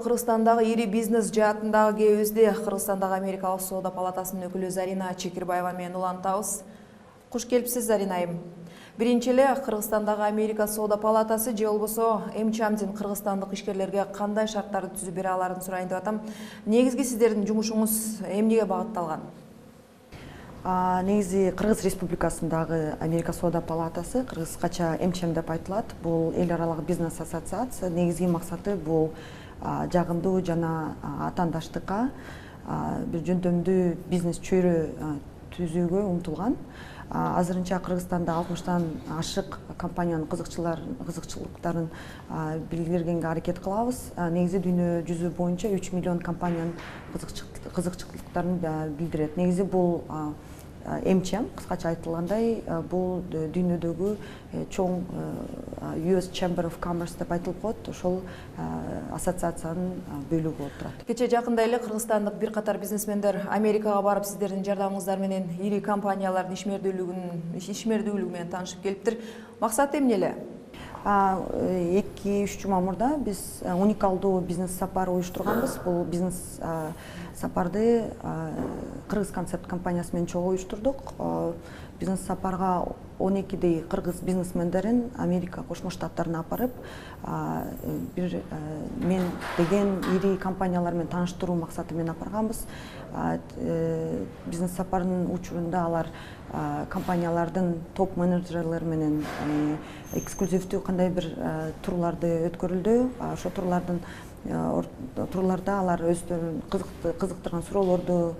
Кыргызстандагы ири бизнес жаатындагы кебизди Кыргызстандагы Америкалык соода палатасынын өкүлү Зарина Чекирбаева менен улантабыз. Куш келипсиз, Зарина айым. Биринчи эле Кыргызстандагы Америка соода палатасы же болбосо МЧАМдин кыргызстандык ишкерлерге кандай шарттарды түзүп бере аларын сурайын деп атам. Негизги сиздердин жумушуңуз эмнеге багытталган? Негизи Кыргыз Республикасындагы Америка соода палатасы, кыргызча МЧМ деп айтылат. Бул эл аралык бизнес ассоциация. Негизги максаты бул жагымдуу жана атаандаштыкка бир жөндөмдүү бизнес чөйрө түзүүгө умтулган. Азырынча Кыргызстанда 60тан ашык компаниянын кызыкчылыктарын билдиргенге аракет кылабыз. Негизи дүйнө жүзү боюнча 3 миллион компаниянын кызыкчылыктарын билдирет. Негизи бул МЧМ, кыскача айтылгандай, бул дүйнөдөгү чоң US Chamber of Commerce деп айтылып коет. Ошол ассоциациянын бөлүгү болуп турат. Кече жакында эле кыргызстандык бир катар бизнесмендер Америкага барып сиздердин жардамыңыздар менен ири компаниялардын ишмердүүлүгү менен таанышып келиптир. Максаты эмне эле? 2-3 жума мурда биз уникалдуу бизнес сапар уюштурганбыз. Бул бизнес сапарды Кыргыз концепт компаниясы менен чогуу уюштурдук. Бизнес сапарга 12 кыргыз бизнесмендерин Америка Кошмо Штаттарына апарып, бир мен деген ири компаниялар менен тааныштыруу максаты менен апарганбыз. Бизнес сапардын учурунда алар компаниялардын топ менеджерлери менен эксклюзивдүү кандай бир турларды өткөрүлдү. Ошо турларда алар өздөрүн кызыктырган суроолорду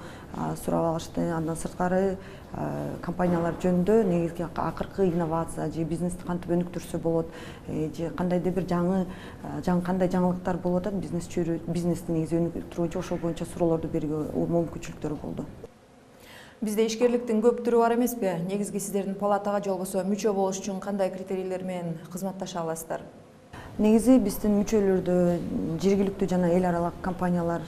сурап алышты. Андан сырткары компаниялар жөнүндө негизги акыркы инновация же бизнести кантип өнүктүрсө болот, же кандайдыр бир кандай жаңылыктар болуп атат бизнести негизи өнүктүрүү боюнча ошол боюнча суроолорду берүүгө мүмкүнчүлүктөрү болду. Бизде ишкерликтин көп түрү бар эмеспи? Негизги сиздердин палатага же болбосо мүчө болуш үчүн кандай критерийлер менен кызматташа аласыздар? Негизи биздин мүчөлөрдө жергиликтүү жана эл аралык компаниялар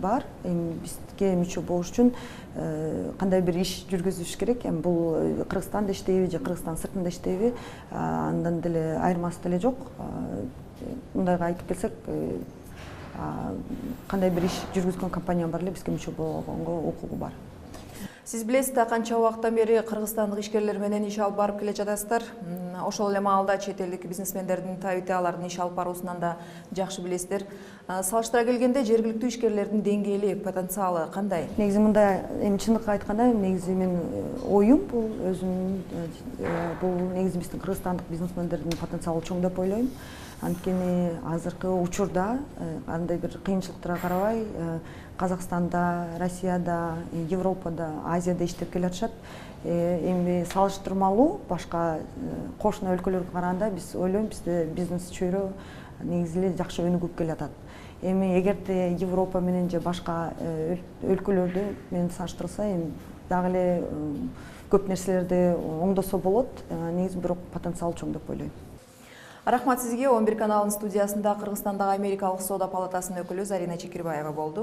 бар. Бизге мүчө болуш үчүн кандай бир иш жүргүзүш керек. Бул Кыргызстанда иштейби же Кыргызстан сыртында иштейби, андан деле айырмасы деле жок. Мындайга айтып келсек, кандай бир иш жүргүзгөн компания бар эле бизге мүчө болгонго укугу бар. Сиз билесиз да, канча убакыттан бери кыргызстандык ишкерлер менен иш алып барып келе жатасыздар. Ошол эле маалда чет элдик бизнесмендердин табити алардын иш алып баруусунан да жакшы билесиздер. Салыштыра келгенде жергиликтүү ишкерлердин деңгээли, потенциалы кандай? Негизи мындай, чындыкты айтканда, негизи мен оюм бул бул негизи биздин кыргызстандык бизнесмендердин потенциалы чоң деп ойлойм. Анткени азыркы учурда кандай бир кыйынчылыктарга карабай Казакстанда, Россияда, Европада, Азияда иштеп келе жатышат. Эми салыштырмалуу башка кошуна өлкөлөргө караганда биз ойлойм, бизде бизнес чөйрө негизи эле жакшы өнүгүп келатат. Эми эгерде Европа менен же башка өлкөлөрдү менен салыштырылса, эми дагы эле көп нерселерди оңдосо болот. Негизи бирок потенциал чоң деп ойлойм. Рахмат сизге. 11 каналынын студиясында Кыргызстандагы Америкалык соода палатасынын өкүлү Зарина Чекирбаева болду.